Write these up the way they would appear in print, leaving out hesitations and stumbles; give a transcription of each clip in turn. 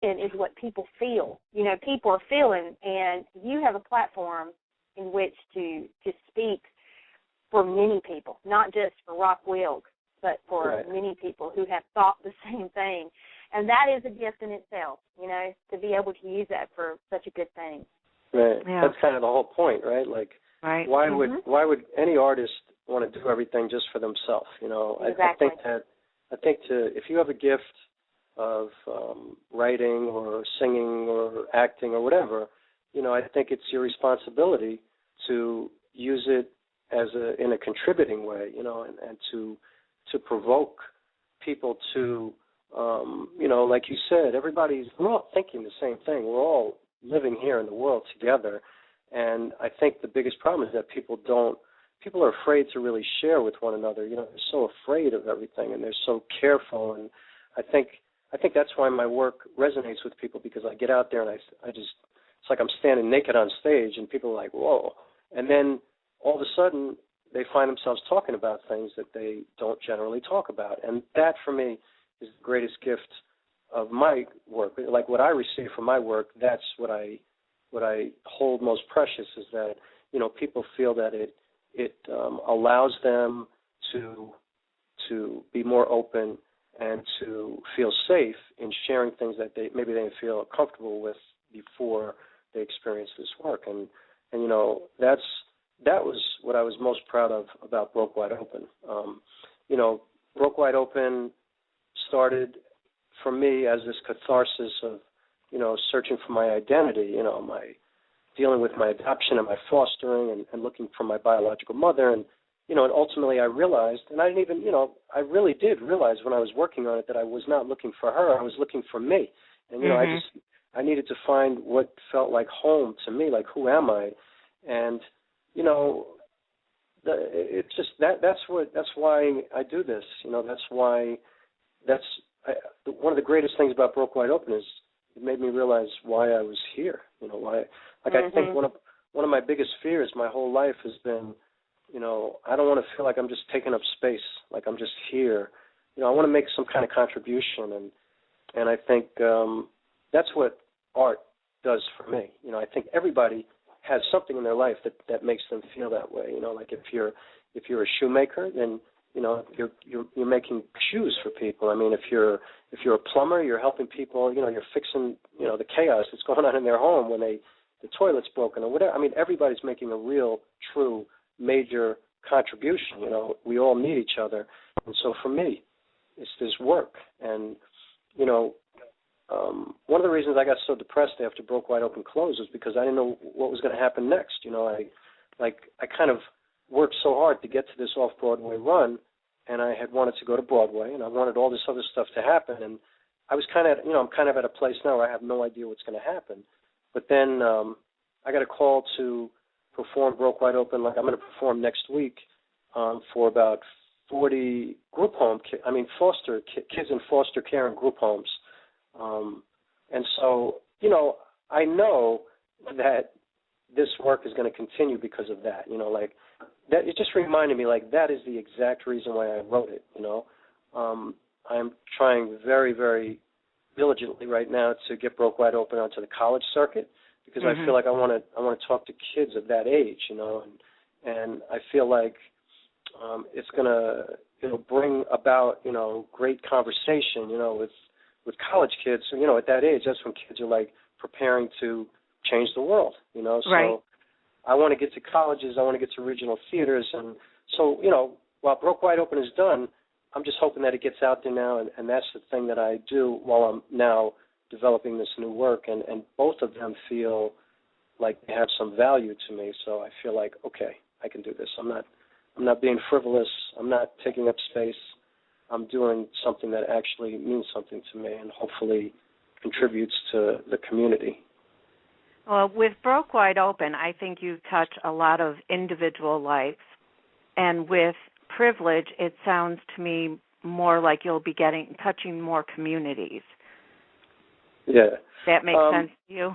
is what people feel. You know, people are feeling, and you have a platform in which to speak for many people, not just for Rock WILK, but for many people who have thought the same thing. And that is a gift in itself, you know, to be able to use that for such a good thing. Right. Yeah. That's kind of the whole point, right? Like, why would any artist want to do everything just for themselves? You know, exactly. I think if you have a gift of writing or singing or acting or whatever, you know, I think it's your responsibility to use it in a contributing way, you know, and to provoke people to, you know, like you said, we're all thinking the same thing. We're all living here in the world together. And I think the biggest problem is that people are afraid to really share with one another. You know, they're so afraid of everything and they're so careful. And I think that's why my work resonates with people, because I get out there and I just, it's like I'm standing naked on stage and people are like, whoa. And then all of a sudden they find themselves talking about things that they don't generally talk about. And that, for me, is the greatest gift of my work. Like, what I receive from my work, that's what I hold most precious, is that, you know, people feel that it allows them to be more open and to feel safe in sharing things that maybe they didn't feel comfortable with before they experienced this work. And you know, that was what I was most proud of about Broke Wide Open. You know, Broke Wide Open started for me as this catharsis of, you know, searching for my identity, you know, dealing with my adoption and my fostering and looking for my biological mother. And, you know, and ultimately I realized, and I didn't even, you know, I really did realize when I was working on it that I was not looking for her, I was looking for me. And, you know, I needed to find what felt like home to me, like, who am I? And, you know, it's just that's why I do this. You know, one of the greatest things about Broke Wide Open is it made me realize why I was here. You know, why, like, I think one of my biggest fears my whole life has been, you know, I don't want to feel like I'm just taking up space, like I'm just here. You know, I want to make some kind of contribution, and I think that's what art does for me. You know, I think everybody has something in their life that makes them feel that way. You know, like if you're a shoemaker, then, you know, you're making shoes for people. I mean, if you're a plumber, you're helping people. You know, you're fixing, you know, the chaos that's going on in their home when the toilet's broken or whatever. I mean, everybody's making a real, true, major contribution. You know, we all need each other, and so for me, it's this work. And, you know, one of the reasons I got so depressed after Broke Wide Open closed was because I didn't know what was going to happen next. You know, I kind of worked so hard to get to this Off Broadway run, and I had wanted to go to Broadway, and I wanted all this other stuff to happen, and I was kind of, you know, I'm kind of at a place now where I have no idea what's going to happen. But then I got a call to perform Broke Wide Open. Like, I'm going to perform next week for about 40 group home, kids in foster care and group homes. And so, you know, I know that this work is going to continue because of that. You know, like, that, it just reminded me, like, that is the exact reason why I wrote it, you know. I'm trying very, very diligently right now to get Broke Wide Open onto the college circuit, because I feel like I want to talk to kids of that age, you know, and I feel like it's going to, you know, bring about, you know, great conversation, you know, with college kids. You know, at that age, that's when kids are, like, preparing to change the world, you know. So I want to get to colleges. I want to get to regional theaters. And so, you know, while Broke Wide Open is done, I'm just hoping that it gets out there now, and that's the thing that I do while I'm now developing this new work. And both of them feel like they have some value to me. So I feel like, okay, I can do this. I'm not being frivolous. I'm not taking up space. I'm doing something that actually means something to me and hopefully contributes to the community. Well, with Broke Wide Open, I think you touch a lot of individual lives. And with Privilege, it sounds to me more like you'll be touching more communities. Yeah. That makes sense to you?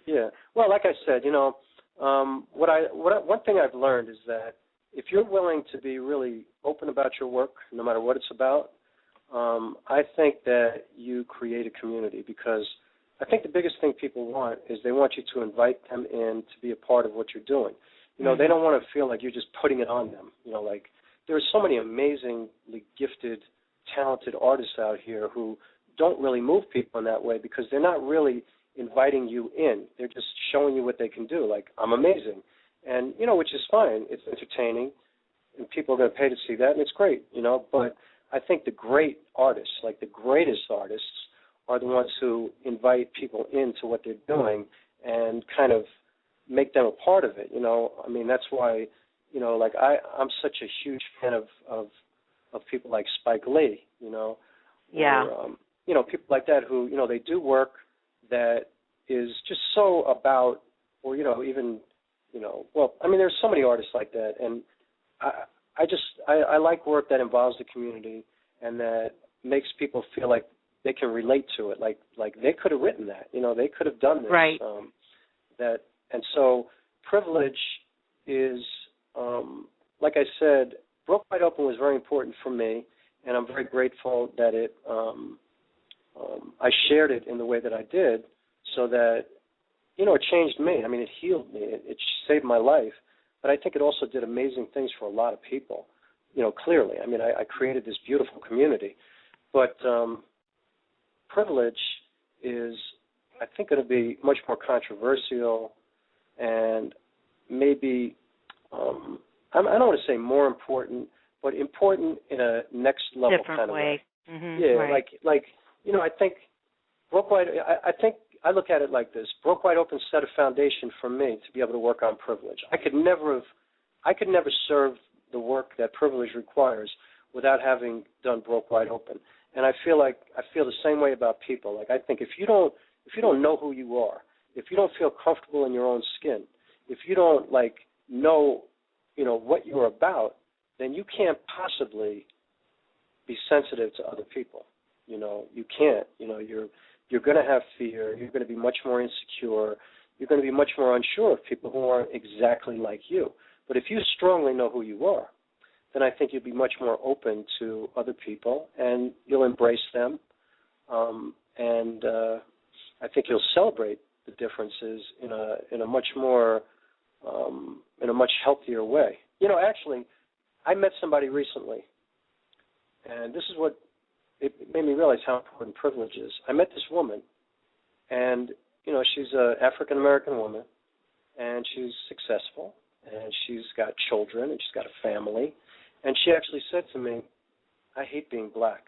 Yeah. Well, like I said, you know, one thing I've learned is that if you're willing to be really open about your work, no matter what it's about, I think that you create a community, because I think the biggest thing people want is they want you to invite them in to be a part of what you're doing. You know, they don't want to feel like you're just putting it on them. You know, like there are so many amazingly gifted, talented artists out here who don't really move people in that way, because they're not really inviting you in. They're just showing you what they can do. Like, I'm amazing. And, you know, which is fine. It's entertaining, and people are going to pay to see that, and it's great, you know. But I think the great artists, like the greatest artists, are the ones who invite people into what they're doing and kind of make them a part of it, you know. I mean, that's why, you know, like I'm such a huge fan of people like Spike Lee, you know. Yeah. Or, you know, people like that who, you know, they do work that is just so about, or, you know, even, you know, well, I mean, there's so many artists like that, and I like work that involves the community and that makes people feel like they can relate to it, like they could have written that, you know, they could have done this. Right. And so Privilege is, like I said, Broke Wide Open was very important for me, and I'm very grateful that it, I shared it in the way that I did, so that, you know, it changed me. I mean, it healed me. It saved my life. But I think it also did amazing things for a lot of people, you know, clearly. I mean, I created this beautiful community. But Privilege is, I think, going to be much more controversial and maybe, I don't want to say more important, but important in a next level different kind of way. Mm-hmm. Yeah, right. like you know, I think Broke Wide. I think I look at it like this: Broke Wide Open set a foundation for me to be able to work on Privilege. I could never serve the work that Privilege requires without having done Broke Wide Open. And I feel the same way about people. Like, I think if you don't know who you are, if you don't feel comfortable in your own skin, if you don't know, you know, what you're about, then you can't possibly be sensitive to other people. You know, you can't. You know, you're going to have fear. You're going to be much more insecure. You're going to be much more unsure of people who aren't exactly like you. But if you strongly know who you are, then I think you'll be much more open to other people, and you'll embrace them, and I think you'll celebrate the differences in a much more in a much healthier way. You know, actually, I met somebody recently, and this is what it made me realize how important Privilege is. I met this woman, and you know, she's an African American woman, and she's successful, and she's got children, and she's got a family. And she actually said to me, "I hate being black."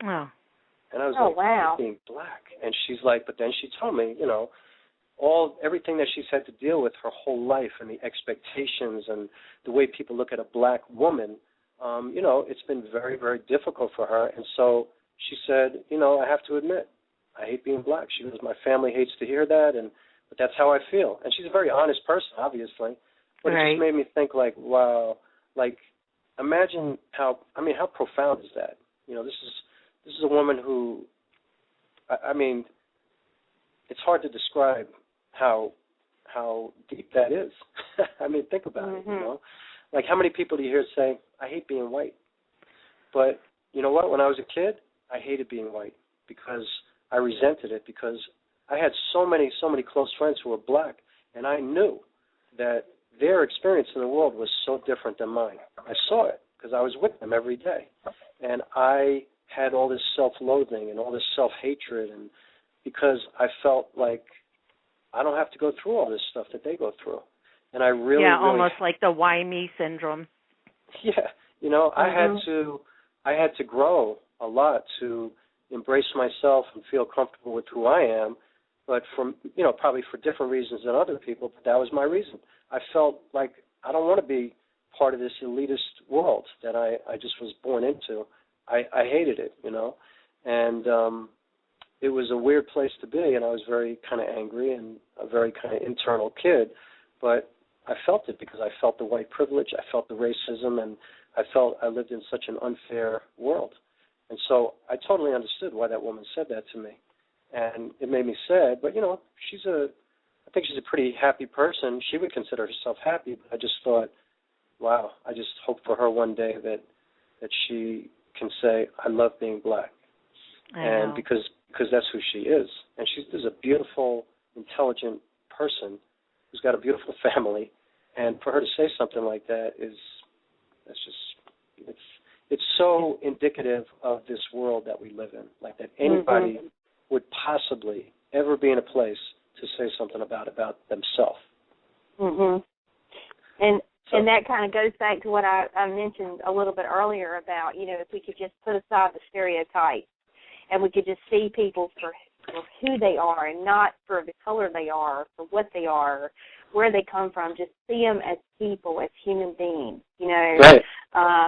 Oh. And I was like, wow. I hate being black. And she's like, but then she told me, you know, everything that she's had to deal with her whole life, and the expectations and the way people look at a black woman, you know, it's been very, very difficult for her. And so she said, you know, I have to admit, I hate being black. She goes, my family hates to hear that, but that's how I feel. And she's a very honest person, obviously. But right. It just made me think, like, wow, like, imagine how profound is that? You know, this is a woman who, I mean, it's hard to describe how deep that is. I mean, think about it, you know. Like, how many people do you hear say, I hate being white? But you know what? When I was a kid, I hated being white because I resented it, because I had so many close friends who were black, and I knew that their experience in the world was so different than mine. I saw it because I was with them every day. And I had all this self-loathing and all this self-hatred, and because I felt like I don't have to go through all this stuff that they go through. And I really, almost like the why me syndrome. Yeah, you know, I had to grow a lot to embrace myself and feel comfortable with who I am, but probably for different reasons than other people, but that was my reason. I felt like I don't want to be part of this elitist world that I just was born into. I hated it, you know, and it was a weird place to be, and I was very kind of angry and a very kind of internal kid, but I felt it because I felt the white privilege, I felt the racism, and I felt I lived in such an unfair world. And so I totally understood why that woman said that to me, and it made me sad, but, you know, I think she's a pretty happy person. She would consider herself happy, but I just thought, wow, I just hope for her one day that she can say, I love being black. And because that's who she is. And she's a beautiful, intelligent person who's got a beautiful family. And for her to say something like that it's so indicative of this world that we live in. Like that anybody would possibly ever be in a place to say something about themselves. And that kind of goes back to what I mentioned a little bit earlier about, if we could just put aside the stereotypes and we could just see people for who they are and not for the color they are, for what they are, where they come from, just see them as people, as human beings, Right.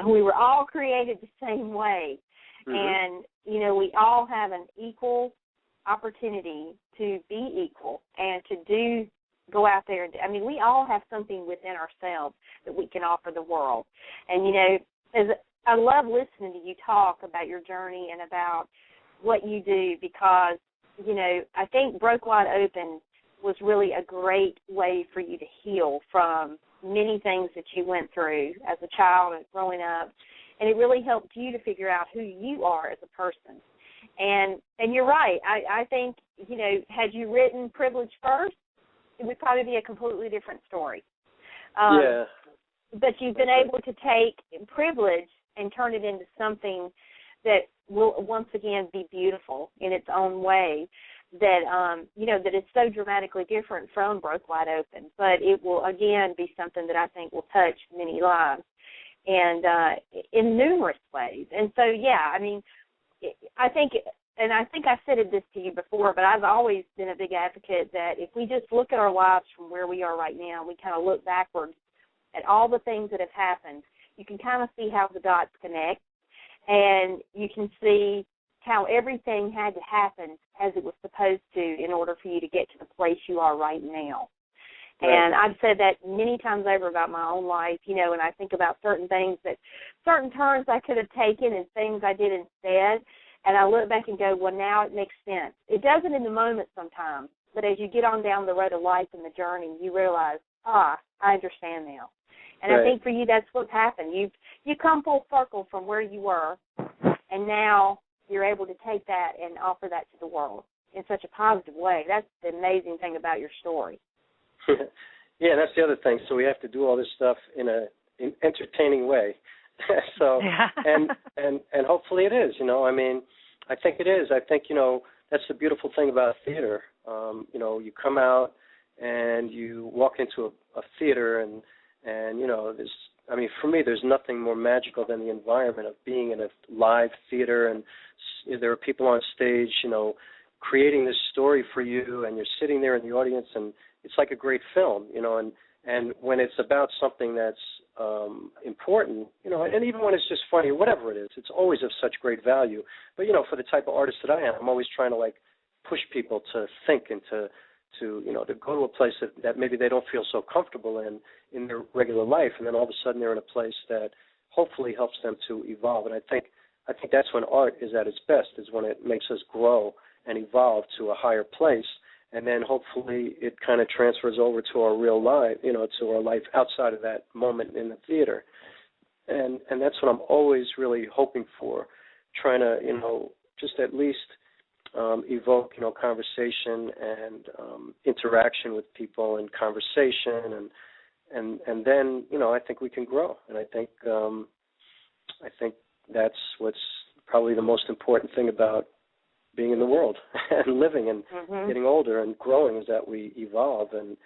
We were all created the same way. And, we all have an equal opportunity to be equal and to go out there. We all have something within ourselves that we can offer the world. And, as I love listening to you talk about your journey and about what you do because, I think Broke Wide Open was really a great way for you to heal from many things that you went through as a child and growing up. And it really helped you to figure out who you are as a person. And you're right. I think, had you written Privilege first, it would probably be a completely different story. But you've been able to take Privilege and turn it into something that will once again be beautiful in its own way, that, that is so dramatically different from Broke Wide Open. But it will, again, be something that I think will touch many lives and in numerous ways. And so, I think I said this to you before, but I've always been a big advocate that if we just look at our lives from where we are right now, we kind of look backwards at all the things that have happened, you can kind of see how the dots connect, and you can see how everything had to happen as it was supposed to in order for you to get to the place you are right now. Right. And I've said that many times over about my own life, and I think about certain things certain turns I could have taken and things I did instead, and I look back and go, well, now it makes sense. It doesn't in the moment sometimes, but as you get on down the road of life and the journey, you realize, I understand now. And right. I think for you that's what's happened. You come full circle from where you were, and now you're able to take that and offer that to the world in such a positive way. That's the amazing thing about your story. Yeah, that's the other thing. So we have to do all this stuff in an entertaining way. So and hopefully it is. I think it is. I think that's the beautiful thing about theater. You come out and you walk into a theater and there's. For me, there's nothing more magical than the environment of being in a live theater, and there are people on stage, creating this story for you, and you're sitting there in the audience, and it's like a great film, and when it's about something that's important, and even when it's just funny or whatever it is, it's always of such great value. But, for the type of artist that I am, I'm always trying to, push people to think and to go to a place that maybe they don't feel so comfortable in their regular life, and then all of a sudden they're in a place that hopefully helps them to evolve. And I think that's when art is at its best, is when it makes us grow and evolve to a higher place, and then hopefully it kind of transfers over to our real life, to our life outside of that moment in the theater. And that's what I'm always really hoping for, trying to, just at least evoke, conversation and interaction with people and conversation, and then, I think we can grow. And I think that's what's probably the most important thing about being in the world and living and getting older and growing, is that we evolve and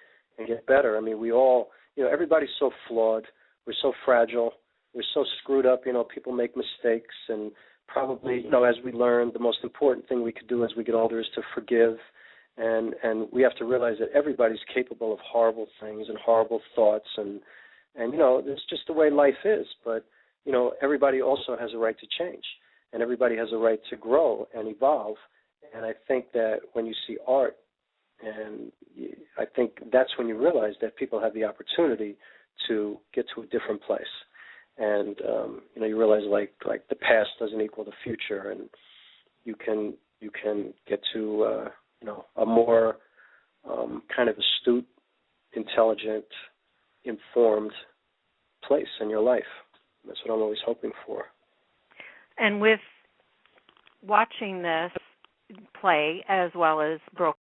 get better. We all, everybody's so flawed. We're so fragile. We're so screwed up. People make mistakes, and probably, as we learn, the most important thing we could do as we get older is to forgive, and we have to realize that everybody's capable of horrible things and horrible thoughts, and it's just the way life is. But everybody also has a right to change, and everybody has a right to grow and evolve. And I think that when you see art, and I think that's when you realize that people have the opportunity to get to a different place. And you realize like the past doesn't equal the future, and you can get to a more kind of astute, intelligent, informed place in your life. That's what I'm always hoping for. And with watching this play as well as Broke